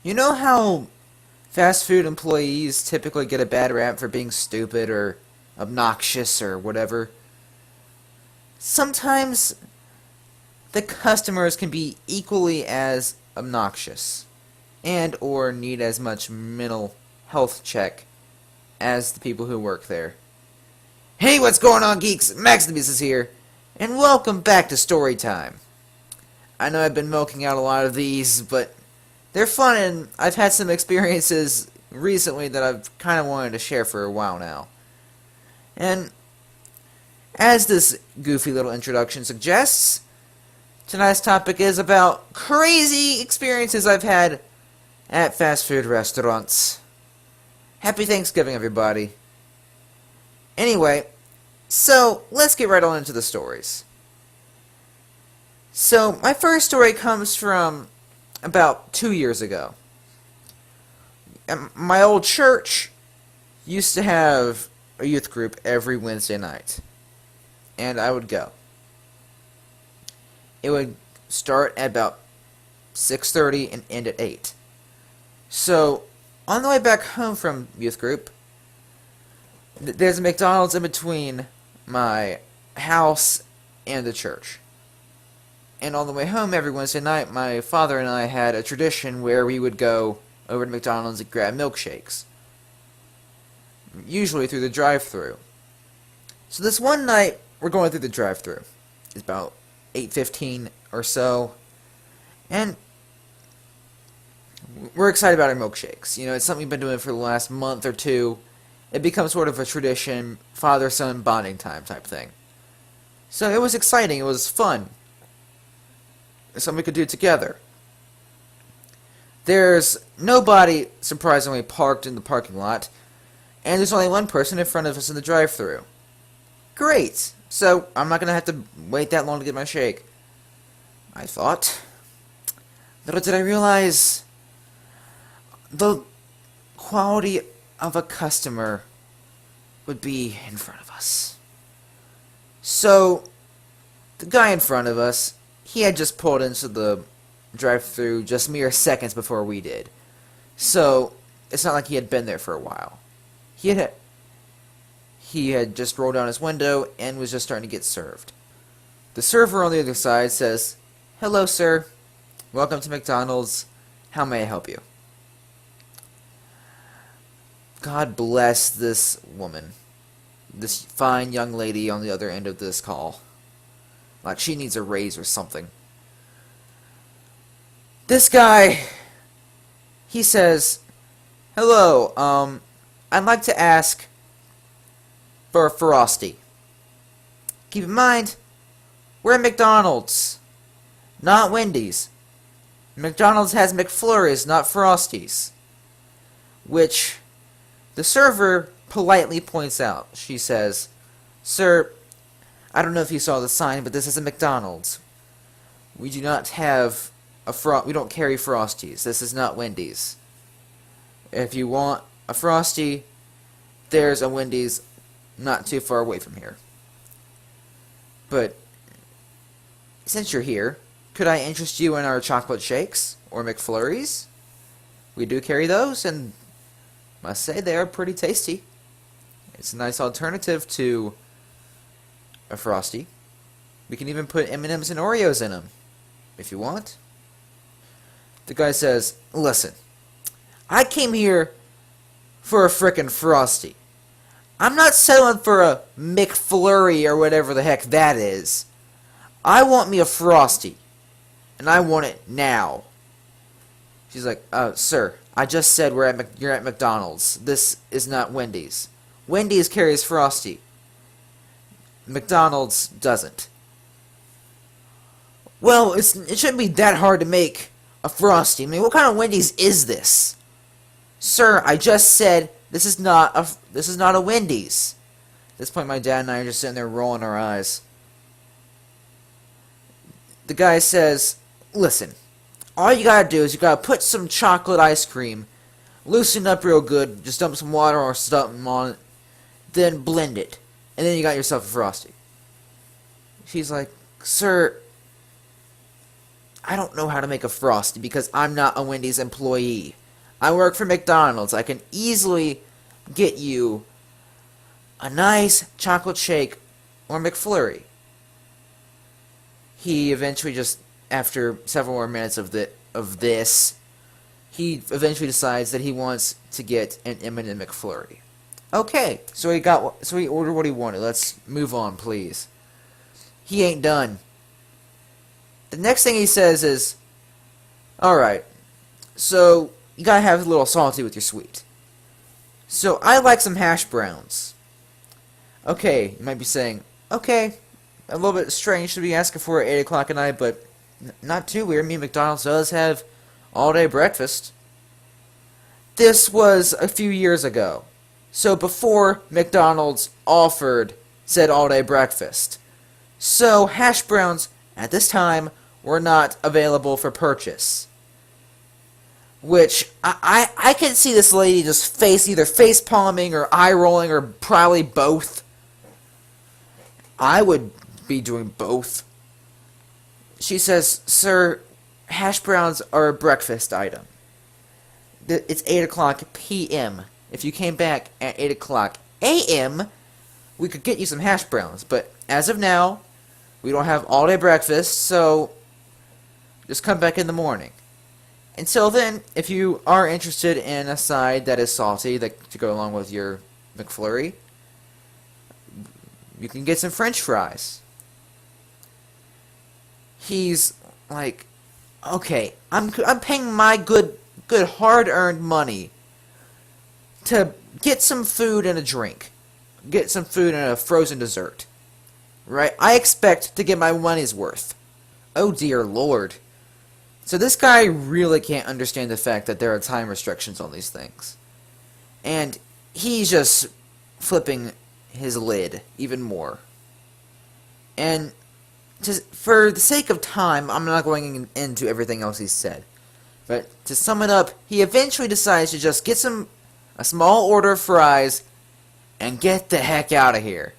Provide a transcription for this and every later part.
You know how fast food employees typically get a bad rap for being stupid or obnoxious or whatever? Sometimes the customers can be equally as obnoxious and or need as much mental health check as the people who work there. Hey, what's going on, geeks? Maximus is here, and welcome back to Story Time. I know I've been milking out a lot of these, but they're fun, and I've had some experiences recently that I've kind of wanted to share for a while now. And as this goofy little introduction suggests, tonight's topic is about crazy experiences I've had at fast food restaurants. Happy Thanksgiving, everybody. Anyway, so let's get right on into the stories. So, my first story comes from about 2 years ago. My old church used to have a youth group every Wednesday night, and I would go. It would start at about 6:30 and end at 8. So, on the way back home from youth group, there's a McDonald's in between my house and the church. And on the way home every Wednesday night, my father and I had a tradition where we would go over to McDonald's and grab milkshakes. Usually through the drive-thru. So this one night, we're going through the drive-thru. It's about 8:15 or so. And we're excited about our milkshakes. You know, it's something we've been doing for the last month or two. It becomes sort of a tradition, father-son bonding time type thing. So it was exciting. It was fun. It's something we could do together. There's nobody, surprisingly, parked in the parking lot, and there's only one person in front of us in the drive-thru. Great! So, I'm not going to have to wait that long to get my shake, I thought. Little did I realize the quality of a customer would be in front of us. So, the guy in front of us, he had just pulled into the drive-thru just mere seconds before we did. So, it's not like he had been there for a while. He had just rolled down his window and was just starting to get served. The server on the other side says, "Hello, sir. Welcome to McDonald's. How may I help you?" God bless this woman. This fine young lady on the other end of this call. Like she needs a raise or something. This guy, he says, "Hello, I'd like to ask for a Frosty." Keep in mind, we're at McDonald's, not Wendy's. McDonald's has McFlurries, not Frosties. Which the server politely points out. She says, "Sir, I don't know if you saw the sign, but this is a McDonald's. We do not have we don't carry Frosties. This is not Wendy's. If you want a Frosty, there's a Wendy's not too far away from here. But since you're here, could I interest you in our chocolate shakes or McFlurries? We do carry those, and must say they are pretty tasty. It's a nice alternative to a Frosty. We can even put M&Ms and Oreos in them, if you want." The guy says, "Listen, I came here for a frickin' Frosty. I'm not settling for a McFlurry or whatever the heck that is. I want me a Frosty, and I want it now." She's like, "Sir, I just said you're at McDonald's. This is not Wendy's. Wendy's carries Frosty. McDonald's doesn't." "Well, it shouldn't be that hard to make a Frosty. I mean, what kind of Wendy's is this?" "Sir, I just said this is not a Wendy's." At this point, my dad and I are just sitting there rolling our eyes. The guy says, "Listen, all you gotta do is you gotta put some chocolate ice cream, loosen up real good, just dump some water or something on it, then blend it, and then you got yourself a Frosty." She's like, "Sir, I don't know how to make a Frosty because I'm not a Wendy's employee. I work for McDonald's. I can easily get you a nice chocolate shake or McFlurry. He eventually just, after several more minutes of this, he eventually decides that he wants to get an M&M McFlurry. Okay, so he ordered what he wanted. Let's move on, please. He ain't done. The next thing he says is, alright, so you gotta have a little salty with your sweet. So I like some hash browns. Okay, you might be saying, okay, a little bit strange to be asking for at 8 o'clock at night, but not too weird. I mean, McDonald's does have all-day breakfast. This was a few years ago. So before McDonald's offered said all-day breakfast. So hash browns, at this time, were not available for purchase. Which, I can see this lady just either face palming or eye rolling or probably both. I would be doing both. She says, "Sir, hash browns are a breakfast item. It's 8 o'clock p.m. If you came back at 8 o'clock a.m., we could get you some hash browns. But as of now, we don't have all-day breakfast, so just come back in the morning. Until then, if you are interested in a side that is salty to go along with your McFlurry, you can get some French fries." He's like, okay, I'm paying my good hard-earned money to get some food and a drink. Get some food and a frozen dessert. Right? I expect to get my money's worth. Oh dear Lord. So this guy really can't understand the fact that there are time restrictions on these things. And he's just flipping his lid even more. And for the sake of time, I'm not going into everything else he said. But to sum it up, he eventually decides to just get a small order of fries and get the heck out of here.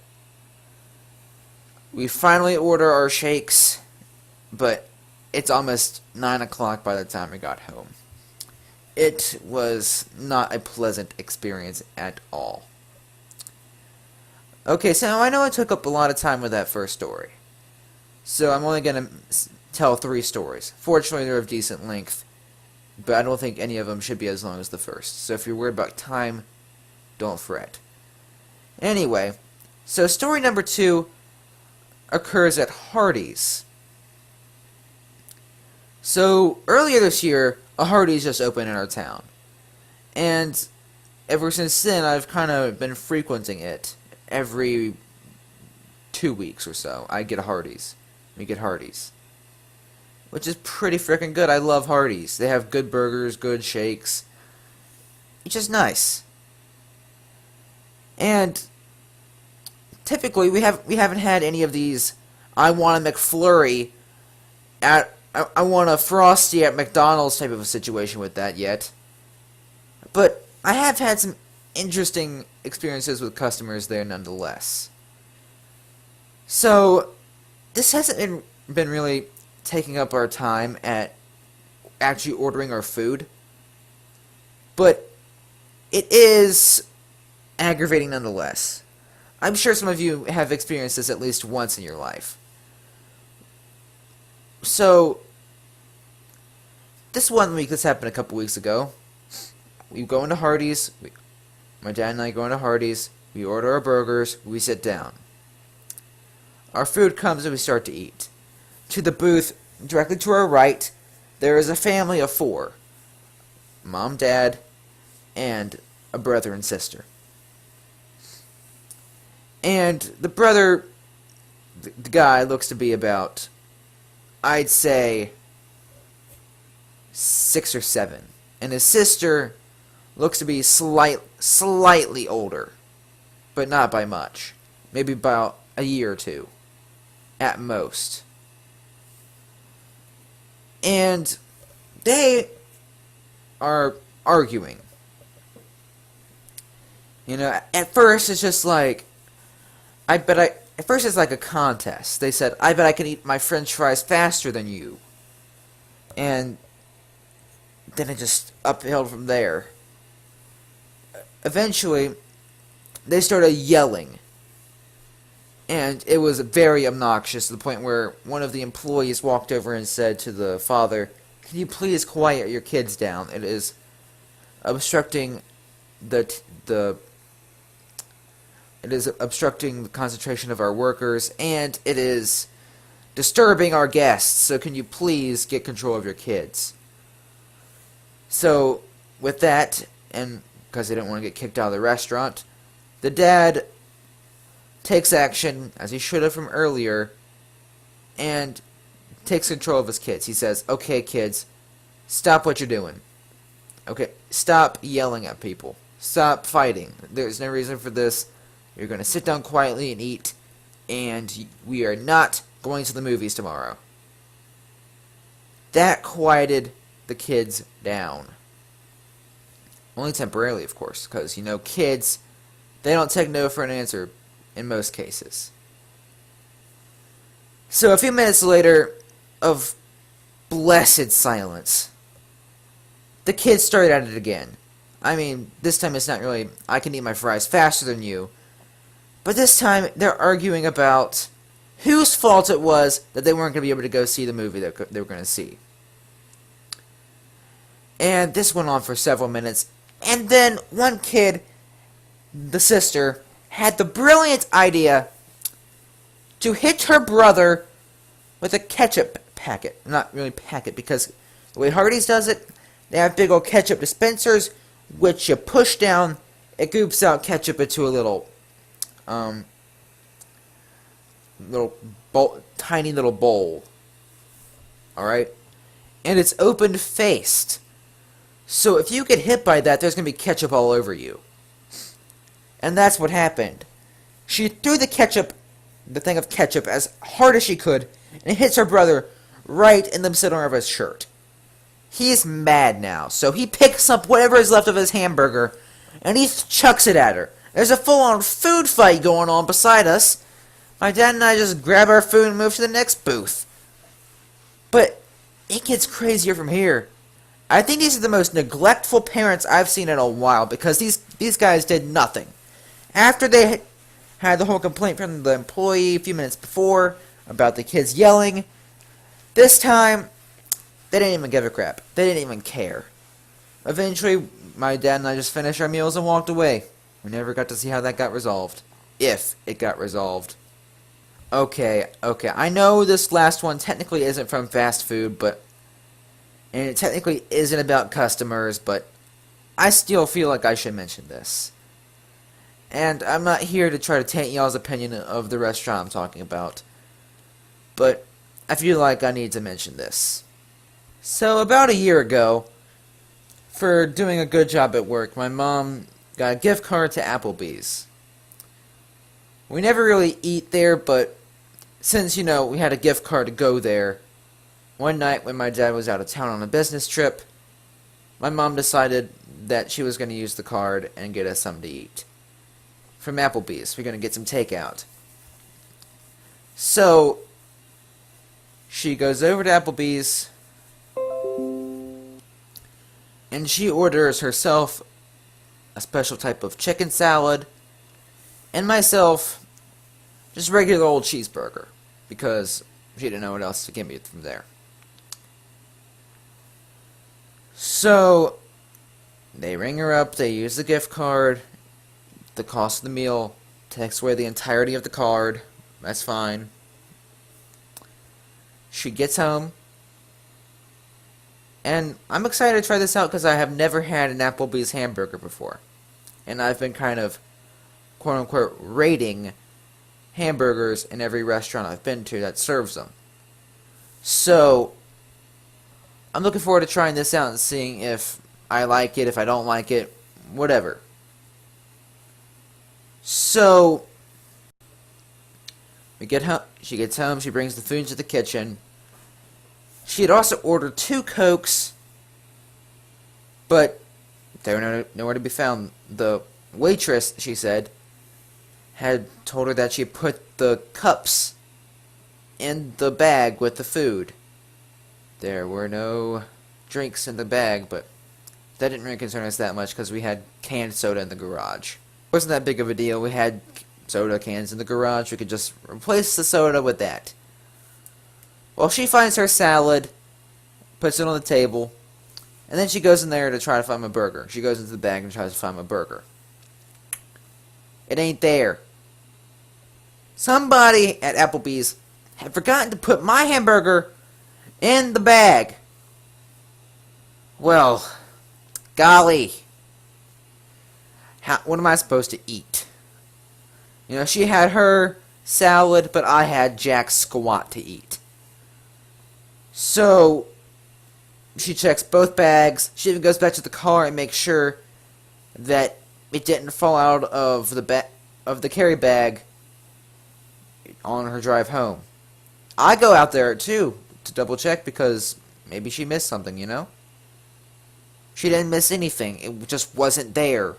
We finally order our shakes, but it's almost 9 o'clock by the time we got home. It was not a pleasant experience at all. Okay, so I know I took up a lot of time with that first story. So I'm only going to tell 3 stories. Fortunately, they're of decent length, but I don't think any of them should be as long as the first. So if you're worried about time, don't fret. Anyway, so story number 2 occurs at Hardee's. So earlier this year, a Hardee's just opened in our town. And ever since then, I've kind of been frequenting it. Every 2 weeks or so, I get a Hardee's. We get Hardee's, which is pretty freaking good. I love Hardee's. They have good burgers, good shakes. It's just nice. And typically, we haven't had any of these. I want a McFlurry I want a Frosty at McDonald's type of a situation with that yet. But I have had some interesting experiences with customers there nonetheless. So this hasn't been really taking up our time at actually ordering our food, but it is aggravating nonetheless. I'm sure some of you have experienced this at least once in your life. So this one week, this happened a couple weeks ago. We go into Hardee's. My dad and I go into Hardee's. We order our burgers. We sit down. Our food comes and we start to eat. To the booth, directly to our right, there is a family of 4. Mom, Dad, and a brother and sister. And the brother, the guy, looks to be about, I'd say, 6 or 7. And his sister looks to be slightly older, but not by much. Maybe about a year or 2, at most. And they are arguing. You know, at first it's just like, at first it's like a contest. They said, I bet I can eat my French fries faster than you. And then it just uphill from there. Eventually, they started yelling. And it was very obnoxious to the point where one of the employees walked over and said to the father, "Can you please quiet your kids down? It is obstructing the concentration of our workers, and it is disturbing our guests, so can you please get control of your kids?" So, with that, and because they didn't want to get kicked out of the restaurant, the dad takes action, as he should have from earlier, and takes control of his kids. He says, "Okay, kids, stop what you're doing. Okay, stop yelling at people. Stop fighting. There's no reason for this. You're going to sit down quietly and eat, and we are not going to the movies tomorrow." That quieted the kids down. Only temporarily, of course, because, kids, they don't take no for an answer in most cases. So a few minutes later of blessed silence, the kids started at it again. I mean, this time it's not really, "I can eat my fries faster than you," but this time they're arguing about whose fault it was that they weren't going to be able to go see the movie that they were going to see. And this went on for several minutes. And then one kid, the sister, had the brilliant idea to hit her brother with a ketchup packet. Not really packet, because the way Hardee's does it, they have big old ketchup dispensers, which you push down, it goops out ketchup into a little tiny little bowl. Alright? And it's open-faced. So if you get hit by that, there's going to be ketchup all over you. And that's what happened. She threw the thing of ketchup as hard as she could, and it hits her brother right in the center of his shirt. He's mad now, so he picks up whatever is left of his hamburger, and he chucks it at her. There's a full-on food fight going on beside us. My dad and I just grab our food and move to the next booth. But it gets crazier from here. I think these are the most neglectful parents I've seen in a while, because these guys did nothing. After they had the whole complaint from the employee a few minutes before about the kids yelling, this time they didn't even give a crap. They didn't even care. Eventually, my dad and I just finished our meals and walked away. We never got to see how that got resolved. If it got resolved. Okay, I know this last one technically isn't from fast food, and it technically isn't about customers, but I still feel like I should mention this. And I'm not here to try to taint y'all's opinion of the restaurant I'm talking about, but I feel like I need to mention this. So about a year ago, for doing a good job at work, my mom got a gift card to Applebee's. We never really eat there, but since, we had a gift card to go there, one night when my dad was out of town on a business trip, my mom decided that she was going to use the card and get us something to eat. From Applebee's. We're going to get some takeout. So, she goes over to Applebee's, and she orders herself a special type of chicken salad, and myself just regular old cheeseburger, because she didn't know what else to give me from there. So, they ring her up, they use the gift card, the cost of the meal takes away the entirety of the card, that's fine. She gets home, and I'm excited to try this out because I have never had an Applebee's hamburger before. And I've been kind of, quote-unquote, rating hamburgers in every restaurant I've been to that serves them. So, I'm looking forward to trying this out and seeing if I like it, if I don't like it, whatever. So, we get home, she gets home, she brings the food to the kitchen. She had also ordered 2 Cokes, but they were nowhere to be found. The waitress, she said, had told her that she put the cups in the bag with the food. There were no drinks in the bag, but that didn't really concern us that much because we had canned soda in the garage. It wasn't that big of a deal. We had soda cans in the garage. We could just replace the soda with that. Well, she finds her salad, puts it on the table, and then she goes in there to try to find my burger. She goes into the bag and tries to find my burger. It ain't there. Somebody at Applebee's had forgotten to put my hamburger in the bag. Well, golly. What am I supposed to eat? You know, she had her salad, but I had Jack's squat to eat. So, she checks both bags. She even goes back to the car and makes sure that it didn't fall out of the carry bag on her drive home. I go out there, too, to double check because maybe she missed something, you know? She didn't miss anything. It just wasn't there.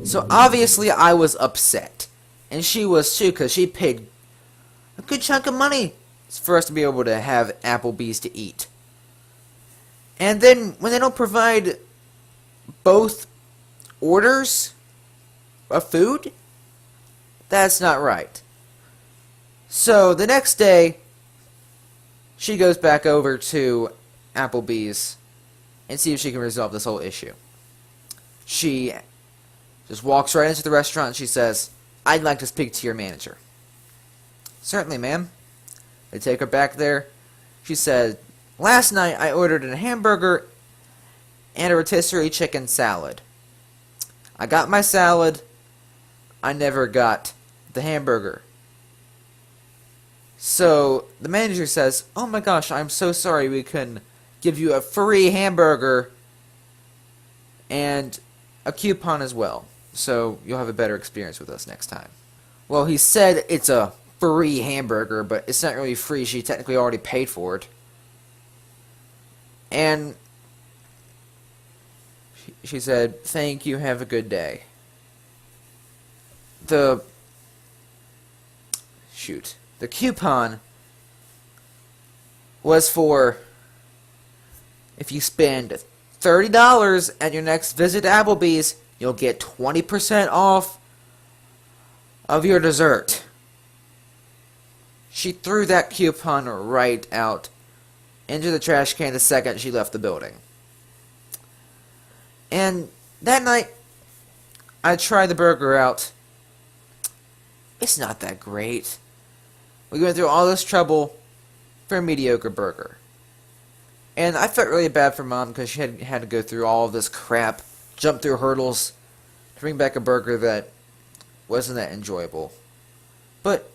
So obviously I was upset. And she was too, because she paid a good chunk of money for us to be able to have Applebee's to eat. And then when they don't provide both orders of food, that's not right. So the next day, she goes back over to Applebee's and see if she can resolve this whole issue. She just walks right into the restaurant and she says, "I'd like to speak to your manager." "Certainly, ma'am." They take her back there. She said, "Last night I ordered a hamburger and a rotisserie chicken salad. I got my salad. I never got the hamburger." So the manager says, "Oh my gosh, I'm so sorry. We can give you a free hamburger and a coupon as well. So you'll have a better experience with us next time." Well, he said it's a free hamburger, but it's not really free. She technically already paid for it. And she said, "Thank you, have a good day." The coupon was for if you spend $30 at your next visit to Applebee's, you'll get 20% off of your dessert. She threw that coupon right out into the trash can the second she left the building. And that night, I tried the burger out. It's not that great. We went through all this trouble for a mediocre burger. And I felt really bad for Mom because she had to go through all of this crap, jump through hurdles, to bring back a burger that wasn't that enjoyable. But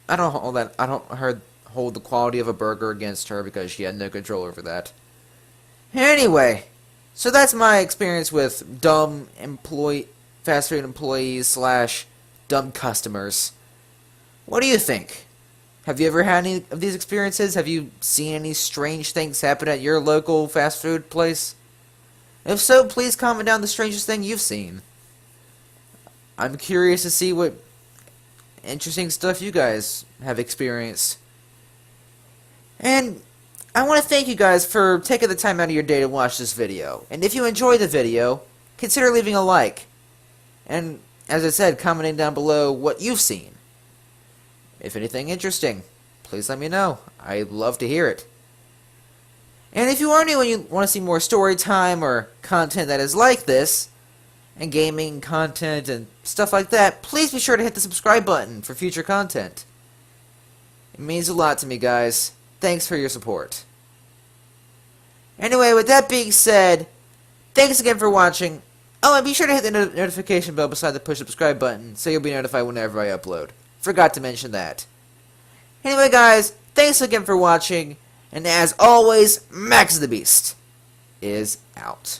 I don't hold the quality of a burger against her because she had no control over that. Anyway, so that's my experience with dumb fast food employees / dumb customers. What do you think? Have you ever had any of these experiences? Have you seen any strange things happen at your local fast food place? If so, please comment down the strangest thing you've seen. I'm curious to see what interesting stuff you guys have experienced. And I want to thank you guys for taking the time out of your day to watch this video. And if you enjoyed the video, consider leaving a like. And as I said, commenting down below what you've seen. If anything interesting, please let me know. I'd love to hear it. And if you are new and you want to see more story time or content that is like this, and gaming content and stuff like that, please be sure to hit the subscribe button for future content. It means a lot to me, guys. Thanks for your support. Anyway, with that being said, thanks again for watching. Oh, and be sure to hit the notification bell beside the push subscribe button so you'll be notified whenever I upload. Forgot to mention that. Anyway, guys, thanks again for watching, and as always, Max the Beast is out.